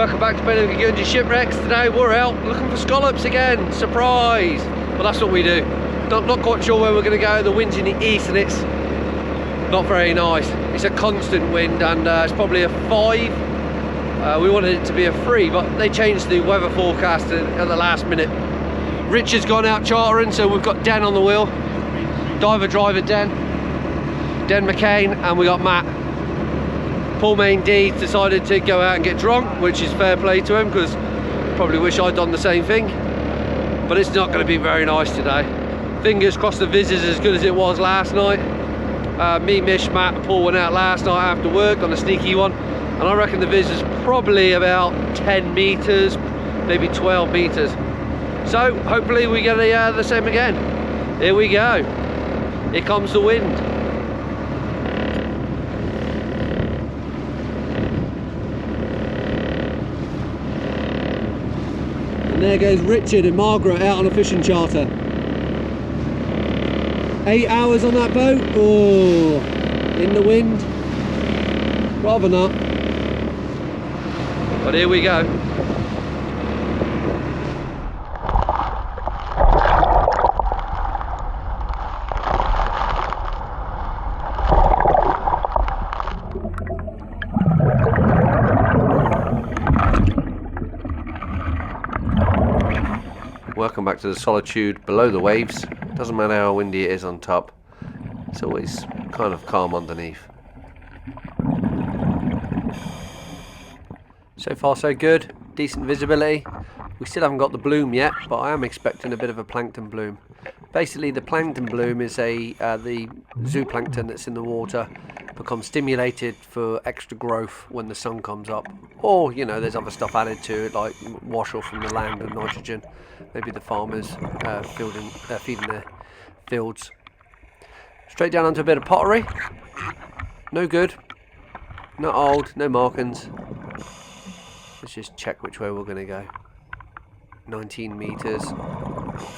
Welcome back to Bailiwick of Guernsey Shipwrecks. Today we're out looking for scallops again. Surprise! Well, that's what we do. Not quite sure where we're going to go. The wind's in the east and it's not very nice. It's a constant wind and it's probably a 5. We wanted it to be a 3, but they changed the weather forecast at the last minute. Richard's gone out chartering, so we've got Dan on the wheel. Diver driver Dan McCain, and we got Matt. Poor main D decided to go out and get drunk, which is fair play to him, because probably wish I'd done the same thing. But it's not going to be very nice today. Fingers crossed the viz is as good as it was last night. Me, Mish, Matt and Paul went out last night after work on a sneaky one, and I reckon the viz is probably about 10 metres, maybe 12 metres. So hopefully we get the same again. Here we go. Here comes the wind. And there goes Richard and Margaret out on a fishing charter. 8 hours on that boat. Oh, in the wind. Rather not. But here we go. Welcome back to the solitude below the waves. Doesn't matter how windy it is on top, it's always kind of calm underneath. So far so good, decent visibility. We still haven't got the bloom yet, but I am expecting a bit of a plankton bloom. Basically the plankton bloom is the zooplankton that's in the water becomes stimulated for extra growth when the sun comes up, or you know, there's other stuff added to it like wash off from the land and nitrogen. Maybe the farmers feeding their fields. Straight down onto a bit of pottery. No good, not old, no markings. Let's just check which way we're going to go. 19 metres,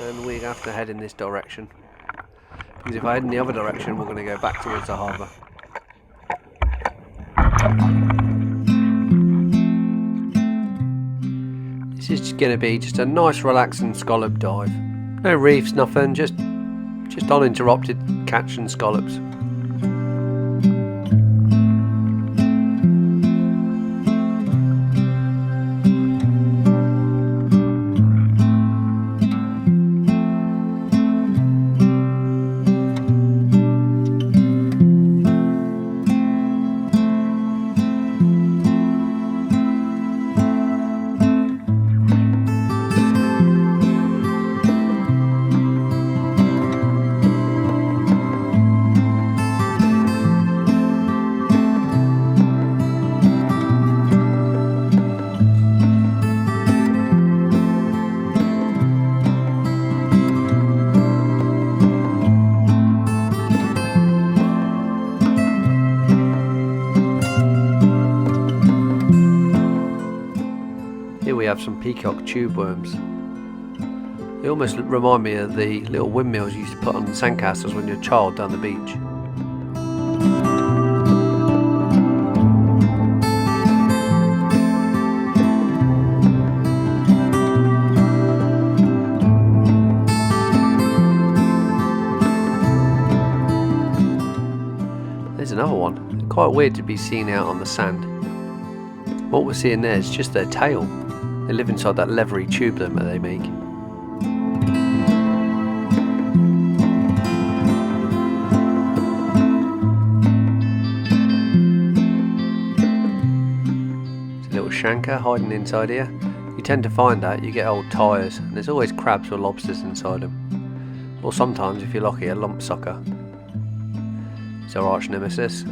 and we have to head in this direction, because if I head in the other direction we're going to go back towards the harbour. This is going to be just a nice relaxing scallop dive. No reefs, nothing, just uninterrupted catching scallops. Here we have some peacock tube worms. They almost remind me of the little windmills you used to put on sandcastles when you're a child down the beach. There's another one. Quite weird to be seen out on the sand. What we're seeing there is just their tail. They live inside that leathery tube that they make. There's a little shanker hiding inside here. You tend to find that, you get old tyres, and there's always crabs or lobsters inside them. Or sometimes, if you're lucky, a lump sucker. It's our arch nemesis.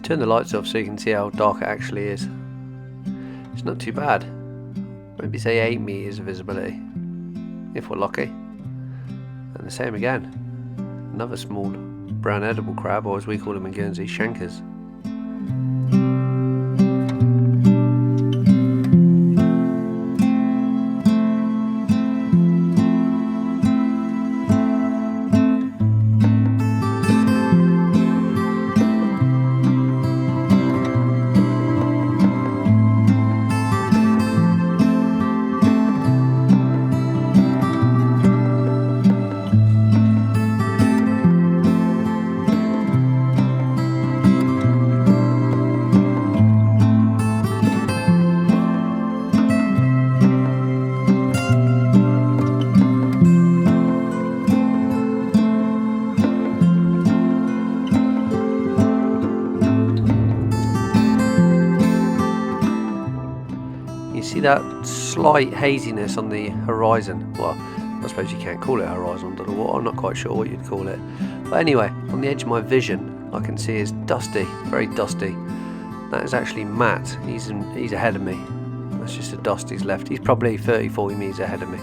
Turn the lights off so you can see how dark it actually is. It's not too bad. Maybe say 8 meters of visibility. if we're lucky. And the same again. Another small brown edible crab, or as we call them in Guernsey, chankers. See that slight haziness on the horizon? Well, I suppose you can't call it a horizon under the water, I'm not quite sure what you'd call it. But anyway, on the edge of my vision, I can see it's dusty, very dusty. That is actually Matt, he's ahead of me. That's just the dust he's left. He's probably 30-40 metres ahead of me.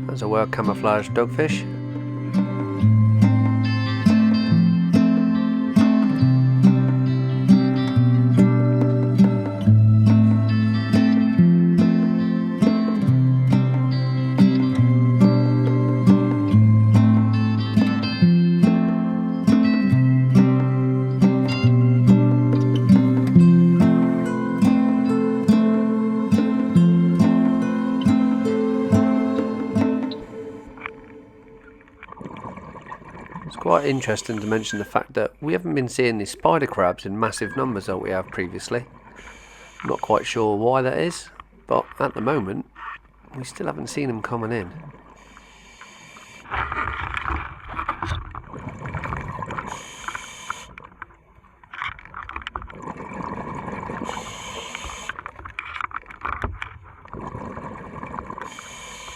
There's a well camouflaged dogfish. Quite interesting to mention the fact that we haven't been seeing these spider crabs in massive numbers that we have previously. I'm not quite sure why that is, but at the moment we still haven't seen them coming in.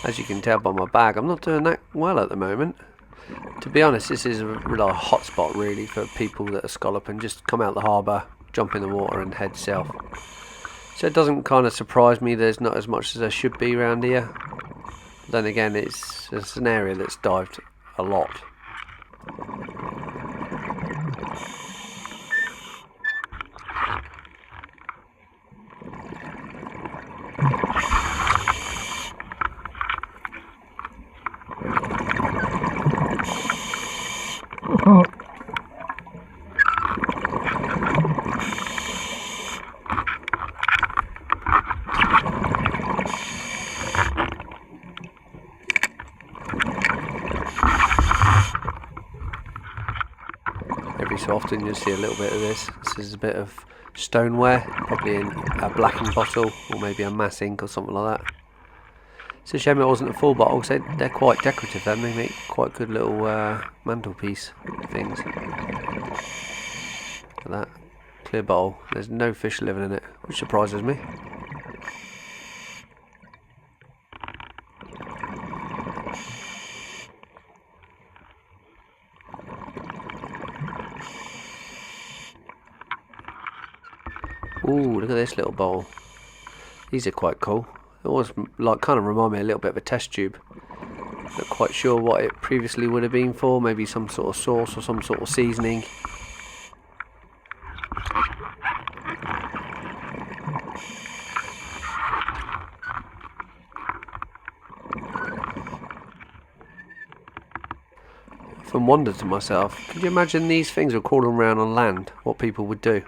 As you can tell by my bag, I'm not doing that well at the moment. To be honest, this is a real hot spot really for people that are scalloping. Just come out the harbour, jump in the water and head south. So it doesn't kind of surprise me there's not as much as there should be around here. But then again, it's an area that's dived a lot. Every so often you'll see a little bit of this. This is a bit of stoneware, probably in a blackened bottle or maybe a mass ink or something like that. It's a shame it wasn't a full bottle, because they're quite decorative then. They make quite good little mantelpiece things. Look at that clear bottle. There's no fish living in it, which surprises me. Ooh, look at this little bowl. These are quite cool. It always kind of remind me a little bit of a test tube. Not quite sure what it previously would have been for. Maybe some sort of sauce or some sort of seasoning. I often wondered to myself, could you imagine these things were crawling around on land? What people would do?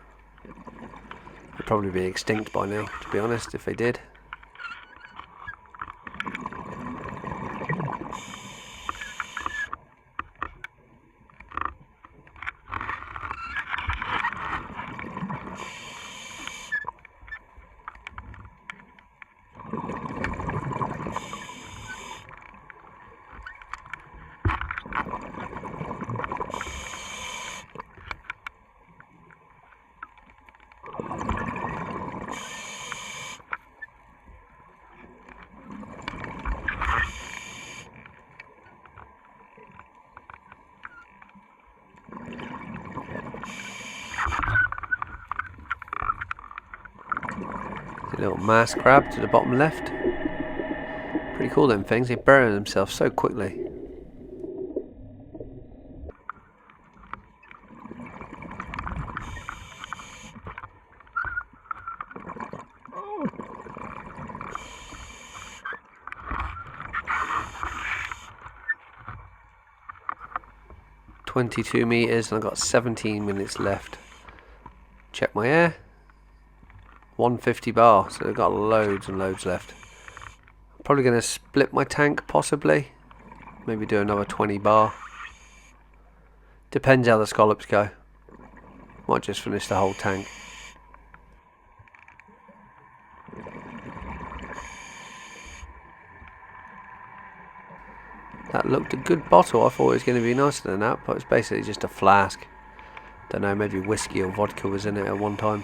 They'd probably be extinct by now, to be honest, if they did. Little mass crab to the bottom left. Pretty cool, them things. They bury themselves so quickly. .22 meters, and I've got 17 minutes left. Check my air. 150 bar, so I've got loads and loads left. Probably going to split my tank, possibly. Maybe do another 20 bar. Depends how the scallops go. Might just finish the whole tank. That looked a good bottle. I thought it was going to be nicer than that, but it's basically just a flask. Don't know, maybe whiskey or vodka was in it at one time.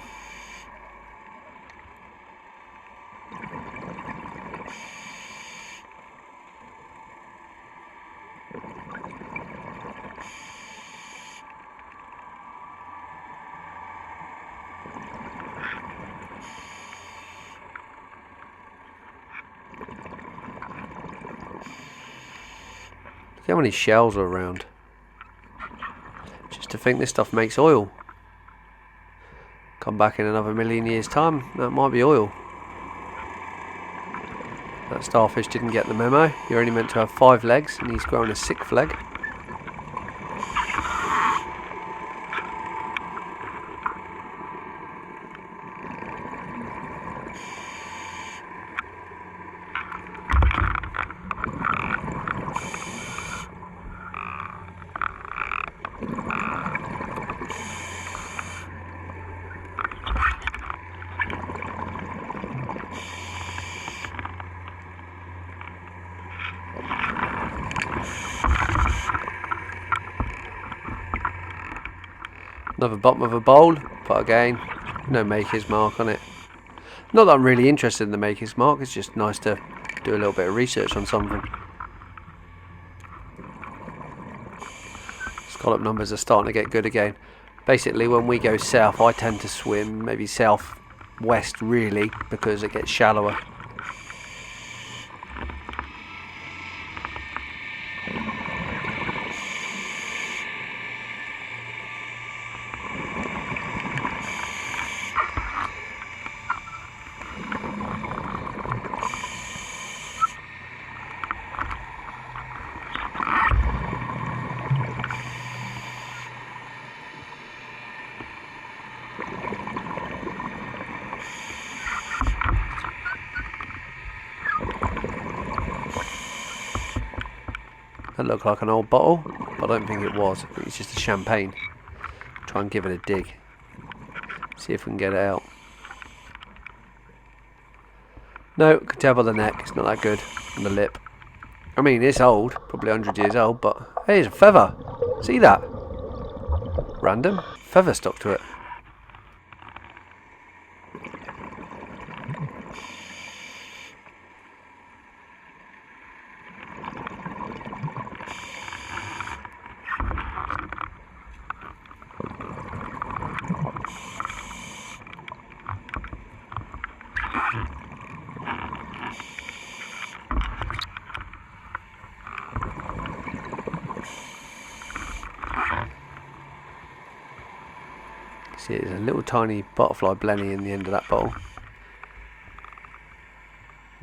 Look how many shells are around. Just to think this stuff makes oil. Come back in another million years time, that might be oil. That starfish didn't get the memo. You're only meant to have 5 legs and he's growing a 6th leg. Another bottom of a bowl, but again, no maker's mark on it. Not that I'm really interested in the maker's mark, it's just nice to do a little bit of research on something. Scallop numbers are starting to get good again. Basically, when we go south, I tend to swim maybe south-west really, because it gets shallower. That looked like an old bottle, but I don't think it was. I think it's just a champagne. Try and give it a dig. See if we can get it out. No, can tell by the neck, it's not that good. And the lip. I mean, it's old, probably 100 years old, but hey, it's a feather. See that? Random. Feather stuck to it. See, there's a little tiny butterfly blenny in the end of that bowl.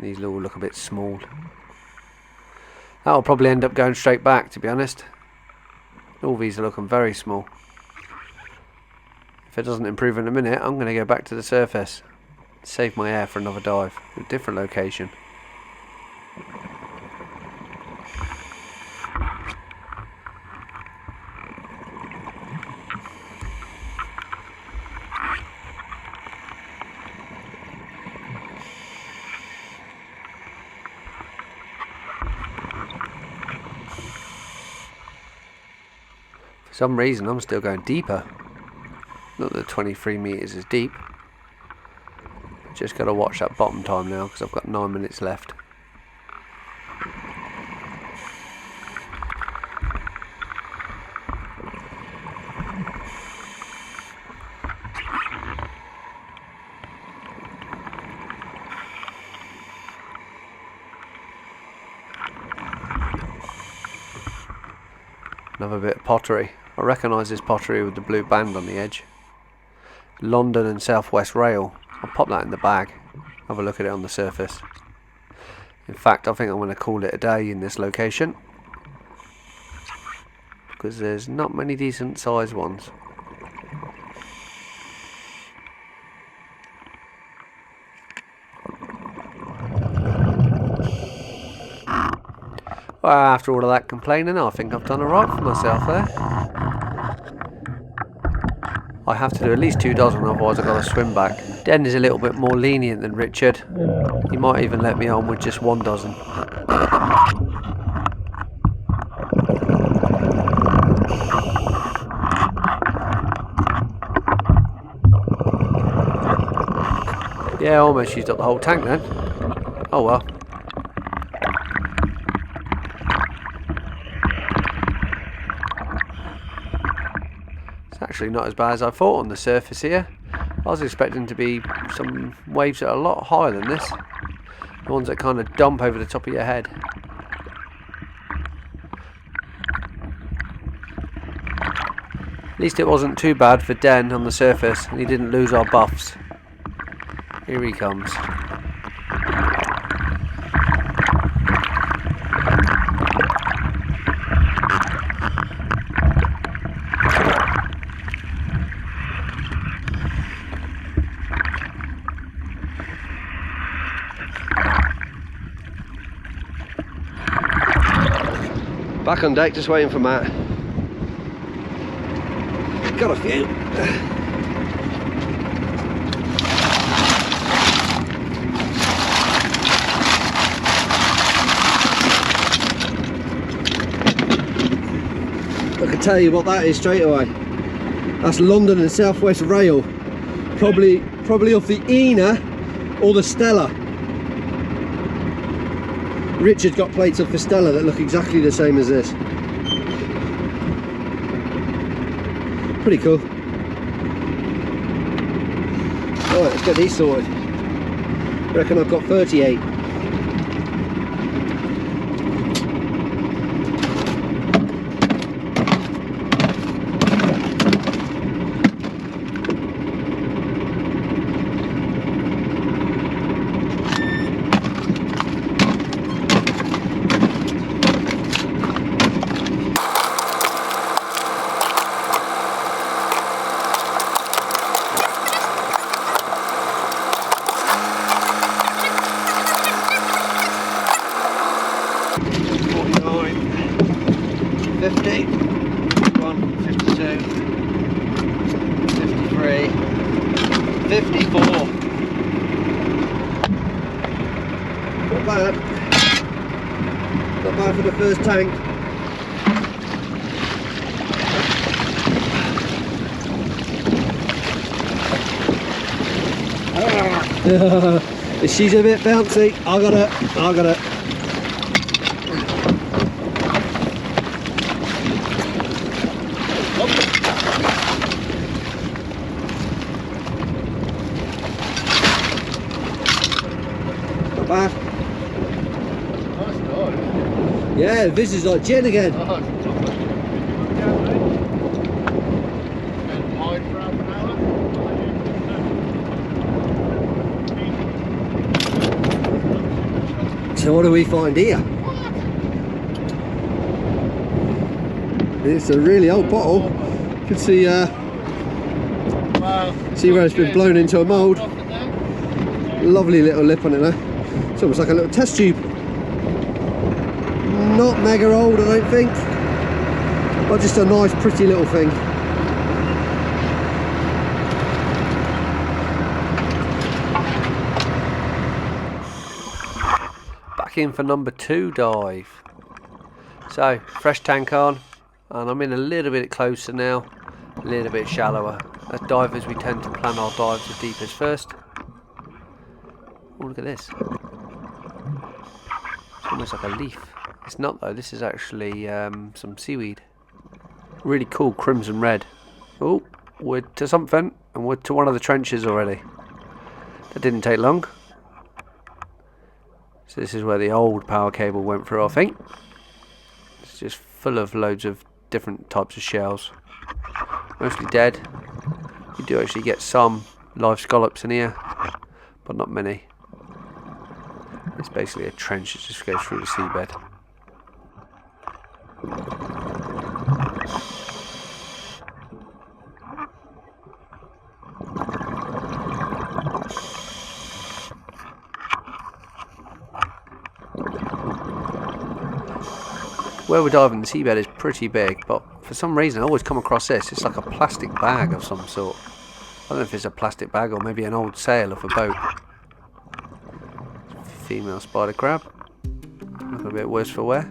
These all look a bit small. That'll probably end up going straight back, to be honest. All these are looking very small. If it doesn't improve in a minute, I'm going to go back to the surface. Save my air for another dive. A different location. For some reason I'm still going deeper. Not that 23 meters is deep. Just got to watch that bottom time now because I've got 9 minutes left. Another bit of pottery. I recognise this pottery with the blue band on the edge. London and South West Rail. I'll pop that in the bag. Have a look at it on the surface. In fact, I think I'm going to call it a day in this location, because there's not many decent sized ones. Well, after all of that complaining, I think I've done alright for myself there. I have to do at least 2 dozen, otherwise I've got to swim back. Den is a little bit more lenient than Richard. He might even let me on with just 1 dozen. Yeah, almost used up the whole tank then. Oh well. It's actually not as bad as I thought on the surface here. I was expecting to be some waves that are a lot higher than this. The ones that kind of dump over the top of your head. At least it wasn't too bad for Den on the surface, and he didn't lose our buffs. Here he comes. Back on deck, just waiting for Matt. Got a few. I can tell you what that is straight away. That's London and South West Rail. Probably off the Ena or the Stella. Richard's got plates up for Stella that look exactly the same as this. Pretty cool. Alright, let's get these sorted. Reckon I've got 38. Not bad for the first tank. She's a bit bouncy. I got it. Not bad. Yeah, this is like gin again. So what do we find here? It's a really old bottle. You can see where it's been blown into a mould. Lovely little lip on it there. It's almost like a little test tube. Not mega old, I don't think, but just a nice pretty little thing. Back in for number 2 dive. So fresh tank on, and I'm in a little bit closer now, a little bit shallower. As divers we tend to plan our dives the deepest first. Oh, look at this. It's almost like a leaf. It's not though, this is actually some seaweed. Really cool crimson red. Oh, we're to something, and we're to one of the trenches already. That didn't take long. So this is where the old power cable went through, I think. It's just full of loads of different types of shells. Mostly dead. You do actually get some live scallops in here, but not many. It's basically a trench that just goes through the seabed. Where we're diving, the seabed is pretty big, but for some reason I always come across this. It's like a plastic bag of some sort. I don't know if it's a plastic bag or maybe an old sail of a boat. Female spider crab. Look a bit worse for wear.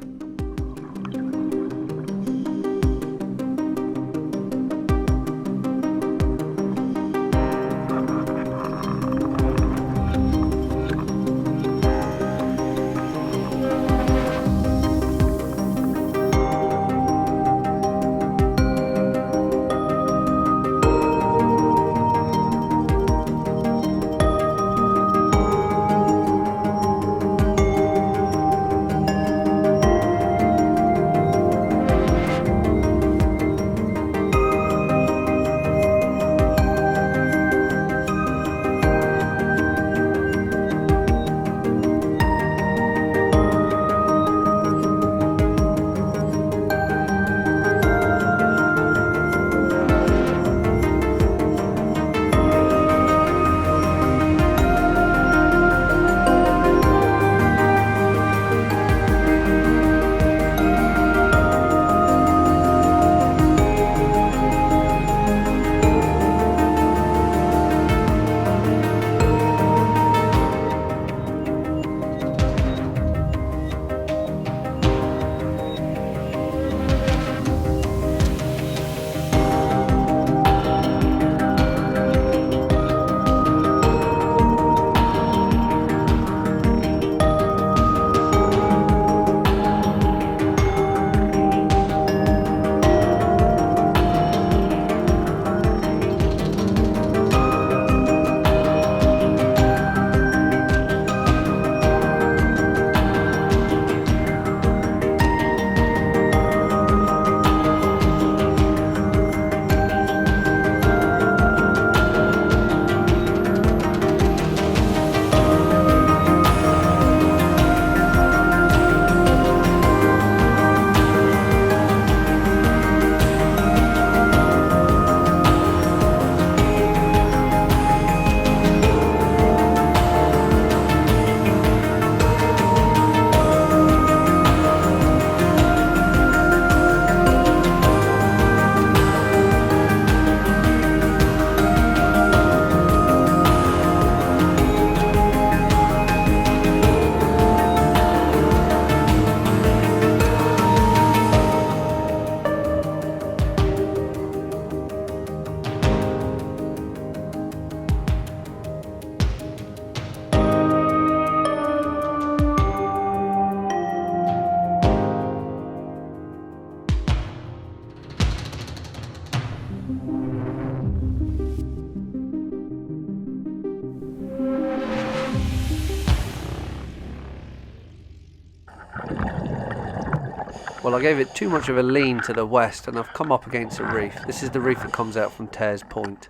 Well, I gave it too much of a lean to the west and I've come up against a reef. This is the reef that comes out from Tares Point.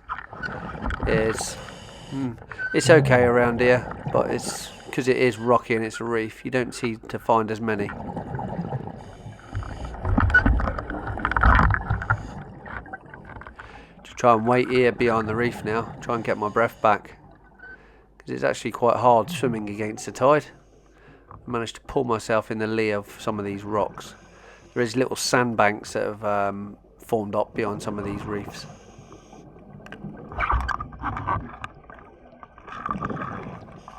It's okay around here, but it's because it is rocky and it's a reef, you don't seem to find as many. Just try and wait here behind the reef now, try and get my breath back, because it's actually quite hard swimming against the tide. I managed to pull myself in the lee of some of these rocks. There is little sandbanks that have formed up behind some of these reefs.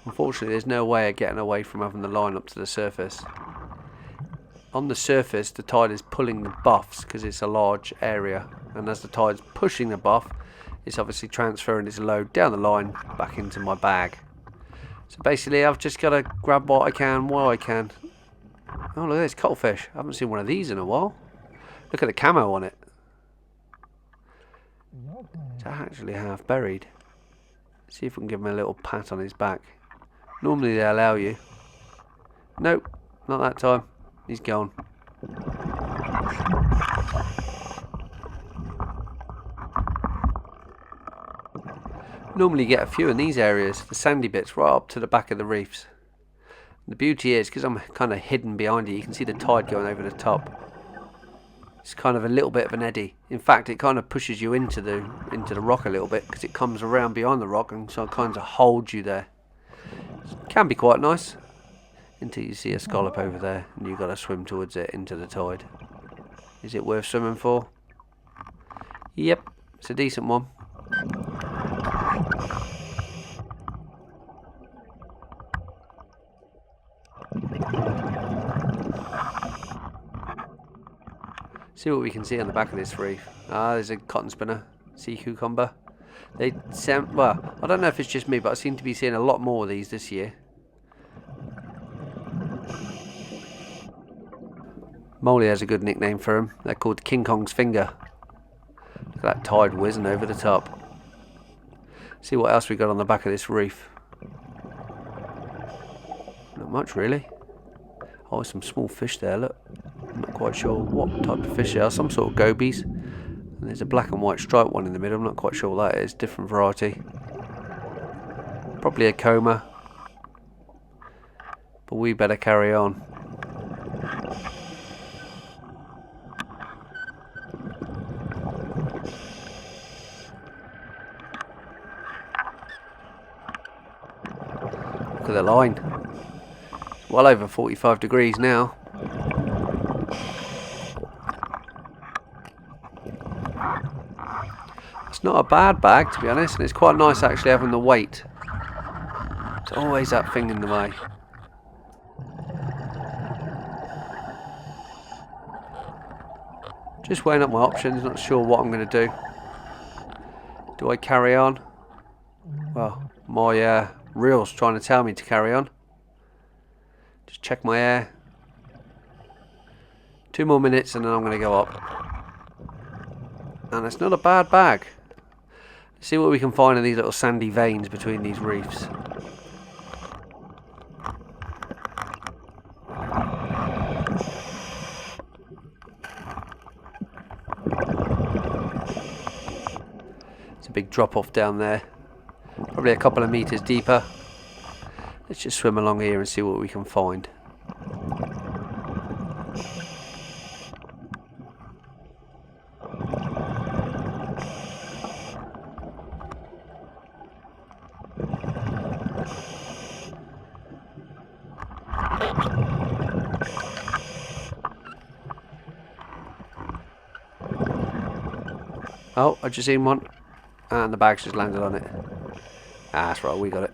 Unfortunately, there's no way of getting away from having the line up to the surface. On the surface, the tide is pulling the buffs because it's a large area, and as the tide's pushing the buff, it's obviously transferring its load down the line back into my bag. So basically, I've just got to grab what I can while I can. Oh, look at this cuttlefish. I haven't seen one of these in a while. Look at the camo on it. It's actually half buried. See if we can give him a little pat on his back. Normally they allow you. Nope, not that time. He's gone. Normally you get a few in these areas, the sandy bits right up to the back of the reefs. The beauty is, because I'm kind of hidden behind it, you can see the tide going over the top. It's kind of a little bit of an eddy. In fact, it kind of pushes you into the rock a little bit, because it comes around behind the rock and so it kind of holds you there. It can be quite nice, until you see a scallop over there and you've got to swim towards it into the tide. Is it worth swimming for? Yep, it's a decent one. See what we can see on the back of this reef. Ah, there's a cotton spinner, sea cucumber. They sound, well, I don't know if it's just me, but I seem to be seeing a lot more of these this year. Molly has a good nickname for them. They're called King Kong's finger. Look at that tide whizzing over the top. See what else we got on the back of this reef. Not much really. Oh, some small fish there, look. I'm not quite sure what type of fish they are. Some sort of gobies. And there's a black and white striped one in the middle. I'm not quite sure what that is. Different variety. Probably a coma. But we better carry on. Look at the line. It's well over 45 degrees now. It's not a bad bag, to be honest, and it's quite nice actually having the weight. It's always that thing in the way. Just weighing up my options, not sure what I'm going to do. Do I carry on? Well, my reel's trying to tell me to carry on. Just check my air. 2 more minutes and then I'm going to go up. And it's not a bad bag. Let's see what we can find in these little sandy veins between these reefs. It's a big drop off down there. Probably a couple of meters deeper. Let's just swim along here and see what we can find. Oh, I just seen one. And the bag's just landed on it. Ah, that's right, we got it.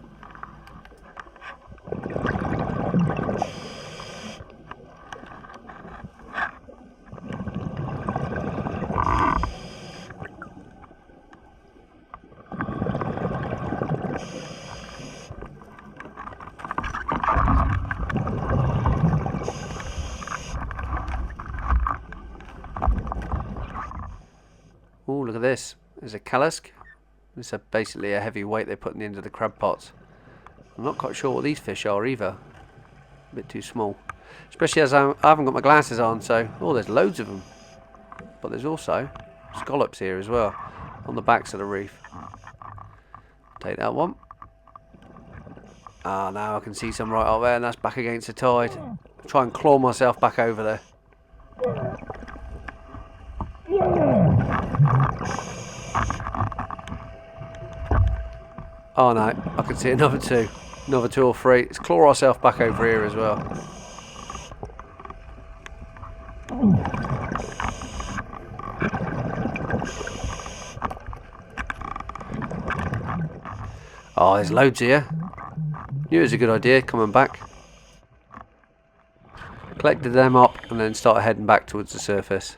Oh, look at this. There's a callusk. This is basically a heavy weight they put in the end of the crab pots. I'm not quite sure what these fish are either. A bit too small. Especially as I haven't got my glasses on, so... Oh, there's loads of them. But there's also scallops here as well, on the backs of the reef. Take that one. Ah, now I can see some right up there, and that's back against the tide. Try and claw myself back over there. Oh no, I can see another two. Another 2 or 3. Let's claw ourselves back over here as well. Oh, there's loads here. Knew it was a good idea coming back. Collected them up and then started heading back towards the surface.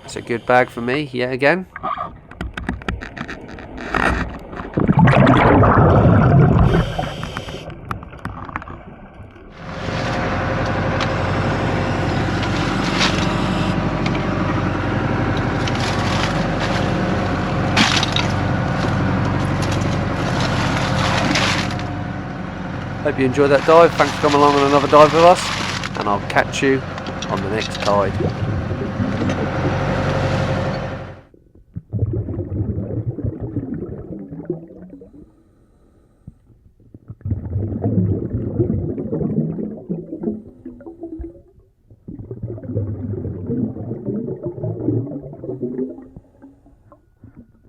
It's a good bag for me, yet again. Hope you enjoyed that dive. Thanks for coming along on another dive with us, and I'll catch you on the next tide.